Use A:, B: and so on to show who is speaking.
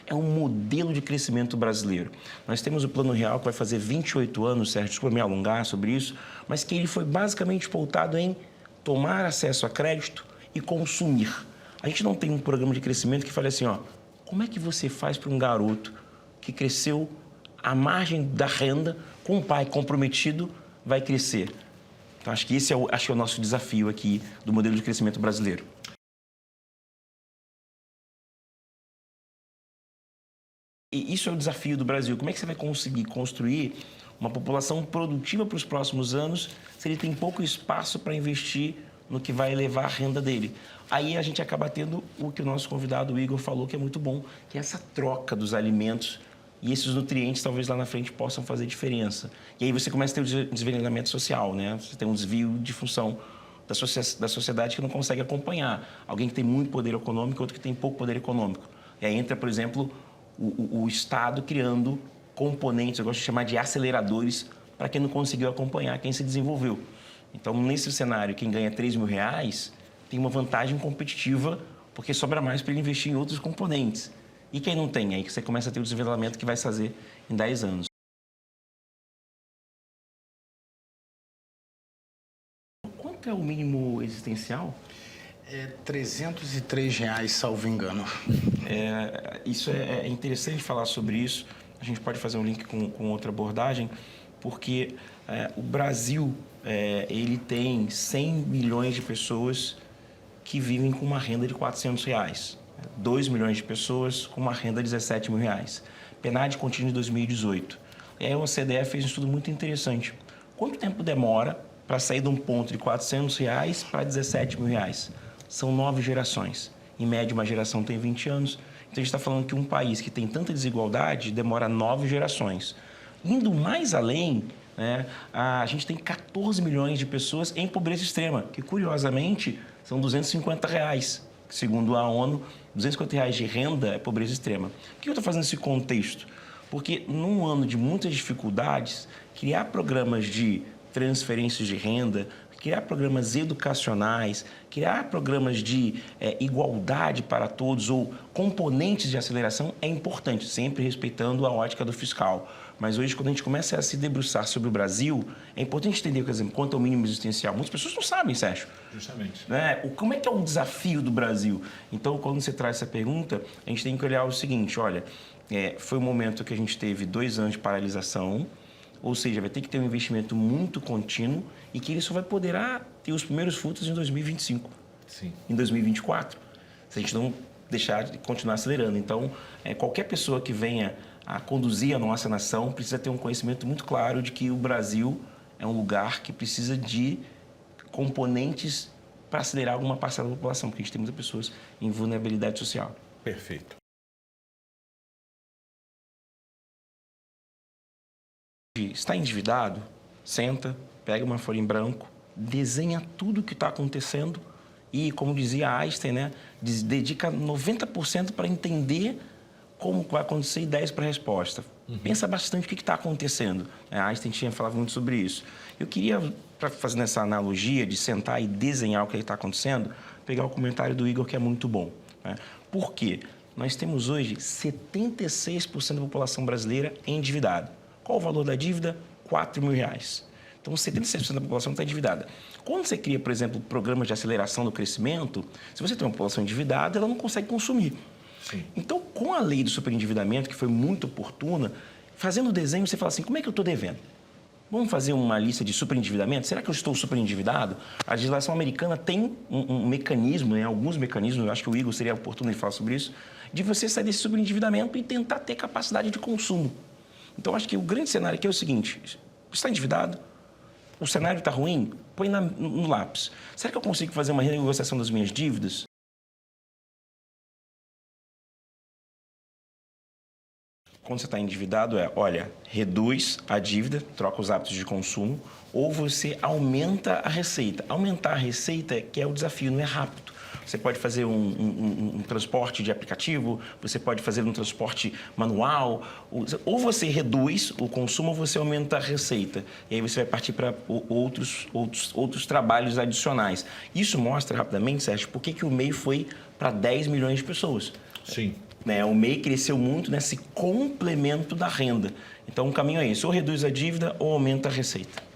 A: é um modelo de crescimento brasileiro. Nós temos o Plano Real, que vai fazer 28 anos, Sérgio, desculpa me alongar sobre isso, mas que ele foi basicamente pautado em tomar acesso a crédito e consumir. A gente não tem um programa de crescimento que fale assim, ó, como é que você faz para um garoto que cresceu à margem da renda, com um pai comprometido, vai crescer? Então, acho que esse é o nosso desafio aqui do modelo de crescimento brasileiro. E isso é o desafio do Brasil. Como é que você vai conseguir construir uma população produtiva para os próximos anos se ele tem pouco espaço para investir no que vai elevar a renda dele? Aí a gente acaba tendo o que o nosso convidado, o Igor, falou, que é muito bom, que é essa troca dos alimentos e esses nutrientes talvez lá na frente possam fazer diferença. E aí você começa a ter o desnivelamento social, né? Você tem um desvio de função da sociedade que não consegue acompanhar. Alguém que tem muito poder econômico, outro que tem pouco poder econômico. E aí entra, por exemplo, o Estado criando componentes, eu gosto de chamar de aceleradores, para quem não conseguiu acompanhar, quem se desenvolveu. Então, nesse cenário, quem ganha R$3.000 tem uma vantagem competitiva, porque sobra mais para ele investir em outros componentes. E quem não tem? Aí que você começa a ter o desnivelamento que vai se fazer em 10 anos. Quanto é o mínimo existencial?
B: É R$303, salvo engano.
A: Isso é interessante falar sobre isso. A gente pode fazer um link com outra abordagem, porque o Brasil ele tem 100 milhões de pessoas que vivem com uma renda de R$400. 2 milhões de pessoas com uma renda de R$17.000. PNAD contínua de 2018. E aí a OCDE fez um estudo muito interessante. Quanto tempo demora para sair de um ponto de R$400 para R$17.000? São 9 gerações. Em média, uma geração tem 20 anos. Então, a gente está falando que um país que tem tanta desigualdade demora 9 gerações. Indo mais além, né, a gente tem 14 milhões de pessoas em pobreza extrema, que, curiosamente, são R$250. Segundo a ONU, R$250 de renda é pobreza extrema. Por que eu estou fazendo esse contexto? Porque, num ano de muitas dificuldades, criar programas de transferências de renda, criar programas educacionais, criar programas de igualdade para todos ou componentes de aceleração é importante, sempre respeitando a ótica do fiscal. Mas hoje, quando a gente começa a se debruçar sobre o Brasil, é importante entender, por exemplo, quanto é o mínimo existencial. Muitas pessoas não sabem, Sérgio.
C: Justamente.
A: Né? Como é que é o desafio do Brasil? Então, quando você traz essa pergunta, a gente tem que olhar o seguinte, olha, foi um momento que a gente teve 2 anos de paralisação, ou seja, vai ter que ter um investimento muito contínuo e que ele só vai poder ter os primeiros frutos em 2025,
C: Sim.
A: Em 2024, se a gente não deixar de continuar acelerando. Então, qualquer pessoa que venha a conduzir a nossa nação precisa ter um conhecimento muito claro de que o Brasil é um lugar que precisa de componentes para acelerar alguma parcela da população, porque a gente tem muitas pessoas em vulnerabilidade social.
C: Perfeito.
A: Está endividado? Senta, pega uma folha em branco, desenha tudo o que está acontecendo e, como dizia Einstein, né, dedica 90% para entender como vai acontecer e 10% para a resposta. Pensa bastante o que está acontecendo. Einstein tinha falado muito sobre isso. Eu queria, para fazer essa analogia de sentar e desenhar o que está acontecendo, pegar o comentário do Igor, que é muito bom. Né? Por quê? Nós temos hoje 76% da população brasileira endividada. Qual o valor da dívida? R$4.000. Então, 76% da população está endividada. Quando você cria, por exemplo, programas de aceleração do crescimento, se você tem uma população endividada, ela não consegue consumir.
C: Sim.
A: Então, com a lei do superendividamento, que foi muito oportuna, fazendo o desenho, você fala assim, como é que eu estou devendo? Vamos fazer uma lista de superendividamento? Será que eu estou superendividado? A legislação americana tem um mecanismo, né, alguns mecanismos, eu acho que o Igor seria oportuno de falar sobre isso, de você sair desse superendividamento e tentar ter capacidade de consumo. Então, acho que o grande cenário aqui é o seguinte, está endividado, o cenário está ruim, põe no lápis. Será que eu consigo fazer uma renegociação das minhas dívidas? Quando você está endividado olha, reduz a dívida, troca os hábitos de consumo, ou você aumenta a receita. Aumentar a receita, que é o desafio, não é rápido. Você pode fazer um transporte de aplicativo, você pode fazer um transporte manual, ou você reduz o consumo ou você aumenta a receita. E aí você vai partir para outros trabalhos adicionais. Isso mostra rapidamente, Sérgio, por que o MEI foi para 10 milhões de pessoas.
C: Sim.
A: né? O MEI cresceu muito nesse complemento da renda. Então, o caminho é esse, ou reduz a dívida ou aumenta a receita.